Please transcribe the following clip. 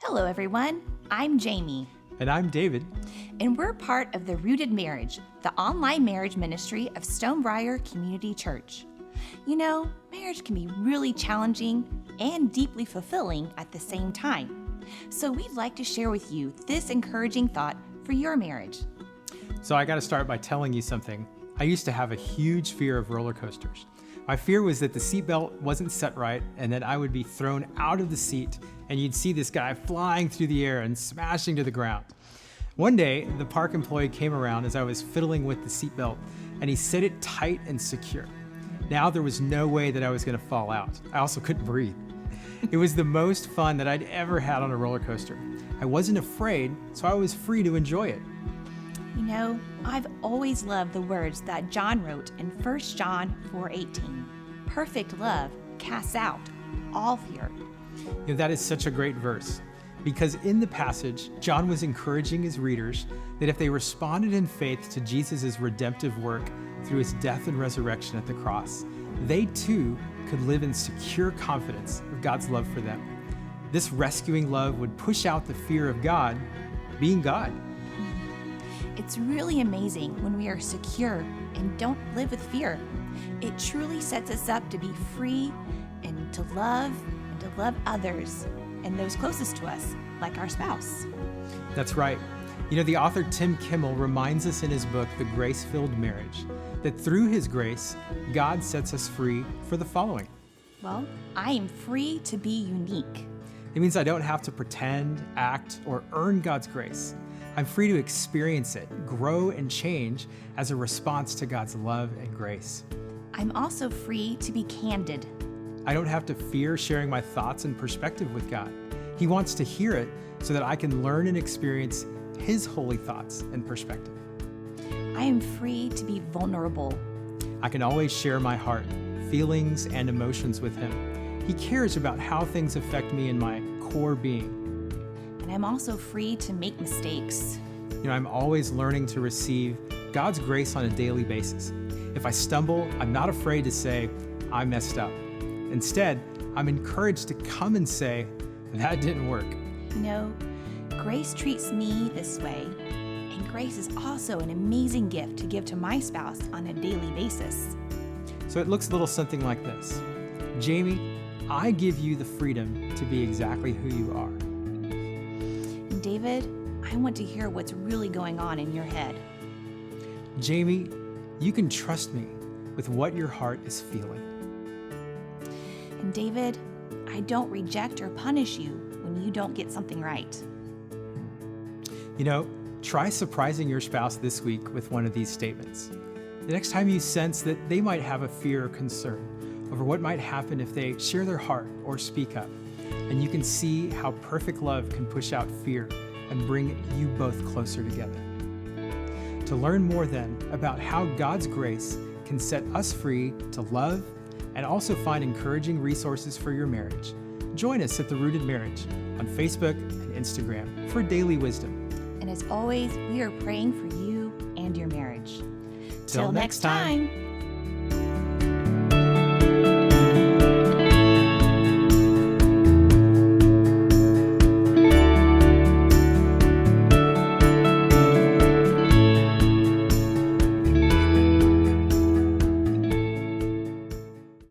Hello, everyone. I'm Jamie. And I'm David. And we're part of the Rooted Marriage, the online marriage ministry of Stonebriar Community Church. You know, marriage can be really challenging and deeply fulfilling at the same time. So we'd like to share with you this encouraging thought for your marriage. So I got to start by telling you something. I used to have a huge fear of roller coasters. My fear was that the seatbelt wasn't set right and that I would be thrown out of the seat and you'd see this guy flying through the air and smashing to the ground. One day, the park employee came around as I was fiddling with the seatbelt and he set it tight and secure. Now there was no way that I was going to fall out. I also couldn't breathe. It was the most fun that I'd ever had on a roller coaster. I wasn't afraid, so I was free to enjoy it. You know, I've always loved the words that John wrote in 1 John 4:18. Perfect love casts out all fear. You know, that is such a great verse because in the passage, John was encouraging his readers that if they responded in faith to Jesus' redemptive work through his death and resurrection at the cross, they too could live in secure confidence of God's love for them. This rescuing love would push out the fear of God being God. It's really amazing when we are secure and don't live with fear. It truly sets us up to be free and to love others and those closest to us, like our spouse. That's right. You know, the author Tim Kimmel reminds us in his book, The Grace-Filled Marriage, that through his grace, God sets us free for the following. Well, I am free to be unique. It means I don't have to pretend, act, or earn God's grace. I'm free to experience it, grow, and change as a response to God's love and grace. I'm also free to be candid. I don't have to fear sharing my thoughts and perspective with God. He wants to hear it so that I can learn and experience His holy thoughts and perspective. I am free to be vulnerable. I can always share my heart, feelings, and emotions with Him. He cares about how things affect me in my core being. And I'm also free to make mistakes. You know, I'm always learning to receive God's grace on a daily basis. If I stumble, I'm not afraid to say, I messed up. Instead, I'm encouraged to come and say, that didn't work. You know, grace treats me this way, and grace is also an amazing gift to give to my spouse on a daily basis. So it looks a little something like this. Jamie, I give you the freedom to be exactly who you are. And David, I want to hear what's really going on in your head. Jamie, you can trust me with what your heart is feeling. And David, I don't reject or punish you when you don't get something right. You know, try surprising your spouse this week with one of these statements. The next time you sense that they might have a fear or concern over what might happen if they share their heart or speak up, and you can see how perfect love can push out fear and bring you both closer together. To learn more then about how God's grace can set us free to love and also find encouraging resources for your marriage, join us at The Rooted Marriage on Facebook and Instagram for daily wisdom. And as always, we are praying for you and your marriage. Till next time.